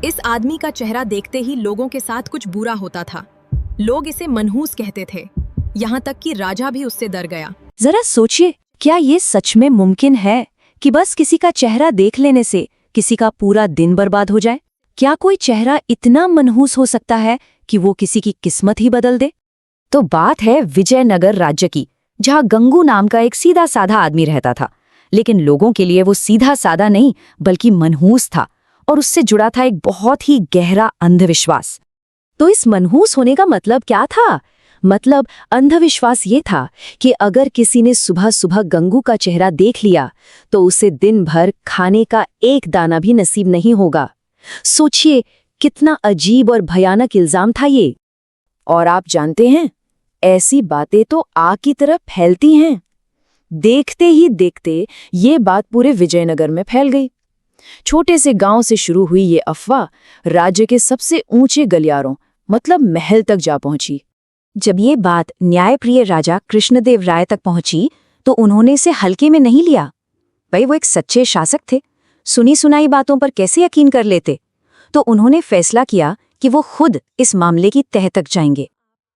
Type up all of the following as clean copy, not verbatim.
इस आदमी का चेहरा देखते ही लोगों के साथ कुछ बुरा होता था। लोग इसे मनहूस कहते थे, यहाँ तक कि राजा भी उससे डर गया। जरा सोचिए, क्या ये सच में मुमकिन है कि बस किसी का चेहरा देख लेने से किसी का पूरा दिन बर्बाद हो जाए? क्या कोई चेहरा इतना मनहूस हो सकता है कि वो किसी की किस्मत ही बदल दे? तो बात है विजयनगर राज्य की, जहाँ गंगू नाम का एक सीधा साधा आदमी रहता था। लेकिन लोगों के लिए वो सीधा साधा नहीं बल्कि मनहूस था, और उससे जुड़ा था एक बहुत ही गहरा अंधविश्वास। तो इस मनहूस होने का मतलब क्या था? मतलब अंधविश्वास ये था कि अगर किसी ने सुबह सुबह गंगू का चेहरा देख लिया तो उसे दिन भर खाने का एक दाना भी नसीब नहीं होगा। सोचिए, कितना अजीब और भयानक इल्जाम था ये। और आप जानते हैं, ऐसी बातें तो आग की तरह फैलती हैं। देखते ही देखते ये बात पूरे विजयनगर में फैल गई। छोटे से गांव से शुरू हुई ये अफवाह राज्य के सबसे ऊंचे गलियारों मतलब महल तक जा पहुंची। जब ये बात न्यायप्रिय राजा कृष्णदेव राय तक पहुंची तो उन्होंने इसे हल्के में नहीं लिया। भाई, वो एक सच्चे शासक थे, सुनी सुनाई बातों पर कैसे यकीन कर लेते? तो उन्होंने फैसला किया कि वो खुद इस मामले की तह तक जाएंगे।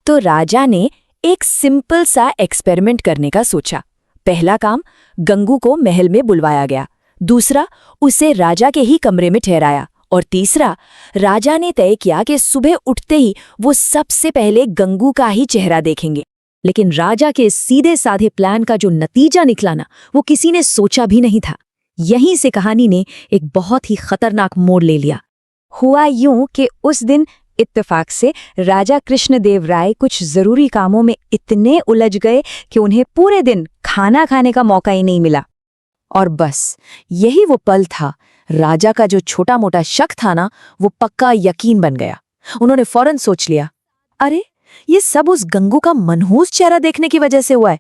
तो राजा ने एक सिंपल सा एक्सपेरिमेंट करने का सोचा। पहला काम, गंगू को महल में बुलवाया गया। दूसरा, उसे राजा के ही कमरे में ठहराया। और तीसरा, राजा ने तय किया कि सुबह उठते ही वो सबसे पहले गंगू का ही चेहरा देखेंगे। लेकिन राजा के सीधे साधे प्लान का जो नतीजा निकला ना, वो किसी ने सोचा भी नहीं था। यहीं से कहानी ने एक बहुत ही खतरनाक मोड़ ले लिया। हुआ यूं कि उस दिन इत्तेफाक से राजा कृष्णदेव राय कुछ जरूरी कामों में इतने उलझ गए कि उन्हें पूरे दिन खाना खाने का मौका ही नहीं मिला। और बस यही वो पल था, राजा का जो छोटा मोटा शक था ना, वो पक्का यकीन बन गया। उन्होंने फौरन सोच लिया, अरे ये सब उस गंगू का मनहूस चेहरा देखने की वजह से हुआ है।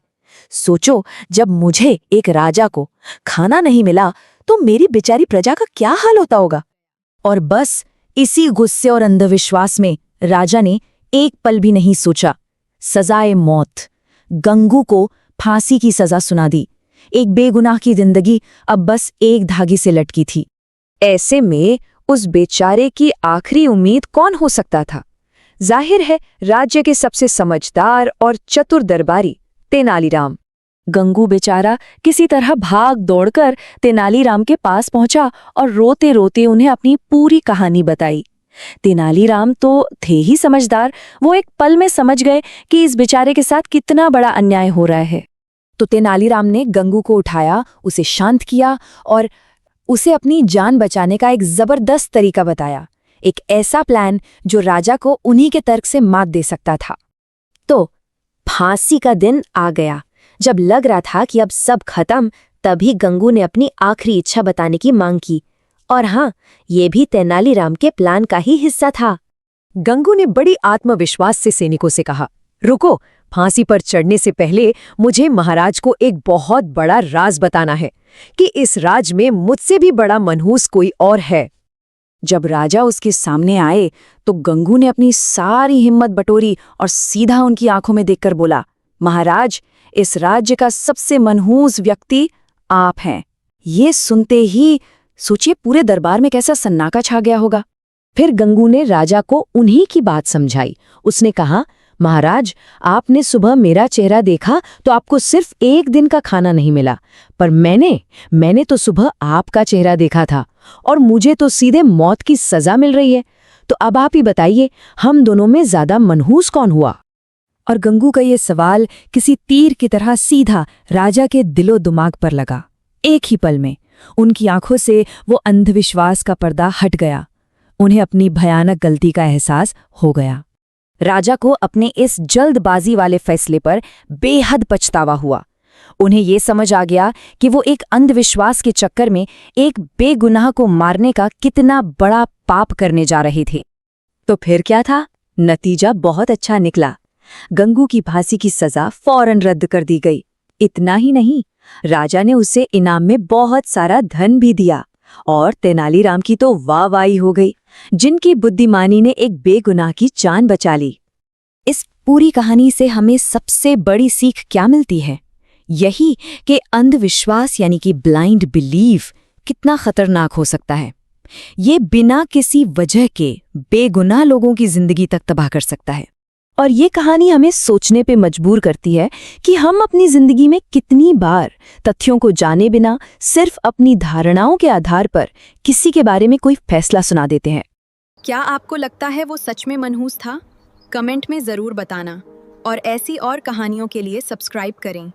सोचो, जब मुझे एक राजा को खाना नहीं मिला तो मेरी बेचारी प्रजा का क्या हाल होता होगा। और बस इसी गुस्से और अंधविश्वास में राजा ने एक पल भी नहीं सोचा, सजाए मौत, गंगू को फांसी की सजा सुना दी। एक बेगुनाह की जिंदगी अब बस एक धागे से लटकी थी। ऐसे में उस बेचारे की आखिरी उम्मीद कौन हो सकता था? जाहिर है, राज्य के सबसे समझदार और चतुर दरबारी तेनालीराम। गंगू बेचारा किसी तरह भाग दौड़कर तेनालीराम के पास पहुंचा और रोते रोते उन्हें अपनी पूरी कहानी बताई। तेनालीराम तो थे ही समझदार, वो एक पल में समझ गए कि इस बेचारे के साथ कितना बड़ा अन्याय हो रहा है। तो तेनालीराम ने गंगू को उठाया, उसे शांत किया और उसे अपनी जान बचाने का एक जबरदस्त तरीका बताया। एक ऐसा प्लान जो राजा को उन्हीं के तर्क से मात दे सकता था। तो फांसी का दिन आ गया। जब लग रहा था कि अब सब खत्म, तभी गंगू ने अपनी आखिरी इच्छा बताने की मांग की। और हाँ, ये भी तेनालीराम के प्लान का ही हिस्सा था। गंगू ने बड़ी आत्मविश्वास से सैनिकों से कहा, रुको, फांसी पर चढ़ने से पहले मुझे महाराज को एक बहुत बड़ा राज बताना है कि इस राज में मुझसे भी बड़ा मनहूस कोई और है। जब राजा उसके सामने आए तो गंगू ने अपनी सारी हिम्मत बटोरी और सीधा उनकी आंखों में देखकर बोला, महाराज, इस राज्य का सबसे मनहूस व्यक्ति आप हैं। ये सुनते ही सोचिए पूरे दरबार में कैसा सन्नाटा छा गया होगा। फिर गंगू ने राजा को उन्हीं की बात समझाई। उसने कहा, महाराज, आपने सुबह मेरा चेहरा देखा तो आपको सिर्फ एक दिन का खाना नहीं मिला, पर मैंने तो सुबह आपका चेहरा देखा था और मुझे तो सीधे मौत की सजा मिल रही है। तो अब आप ही बताइए, हम दोनों में ज्यादा मनहूस कौन हुआ? और गंगू का ये सवाल किसी तीर की तरह सीधा राजा के दिलो दिमाग पर लगा। एक ही पल में उनकी आंखों से वो अंधविश्वास का पर्दा हट गया। उन्हें अपनी भयानक गलती का एहसास हो गया। राजा को अपने इस जल्दबाजी वाले फैसले पर बेहद पछतावा हुआ। उन्हें ये समझ आ गया कि वो एक अंधविश्वास के चक्कर में एक बेगुनाह को मारने का कितना बड़ा पाप करने जा रहे थे। तो फिर क्या था? नतीजा बहुत अच्छा निकला। गंगू की फांसी की सजा फौरन रद्द कर दी गई। इतना ही नहीं, राजा ने उसे इनाम में बहुत सारा धन भी दिया। और तेनालीराम की तो वाहवाही हो गई, जिनकी बुद्धिमानी ने एक बेगुनाह की जान बचा ली। इस पूरी कहानी से हमें सबसे बड़ी सीख क्या मिलती है? यही कि अंधविश्वास यानी कि ब्लाइंड बिलीफ कितना खतरनाक हो सकता है। ये बिना किसी वजह के बेगुनाह लोगों की जिंदगी तक तबाह कर सकता है। और ये कहानी हमें सोचने पे मजबूर करती है कि हम अपनी जिंदगी में कितनी बार तथ्यों को जाने बिना सिर्फ अपनी धारणाओं के आधार पर किसी के बारे में कोई फैसला सुना देते हैं। क्या आपको लगता है वो सच में मनहूस था? कमेंट में ज़रूर बताना और ऐसी और कहानियों के लिए सब्सक्राइब करें।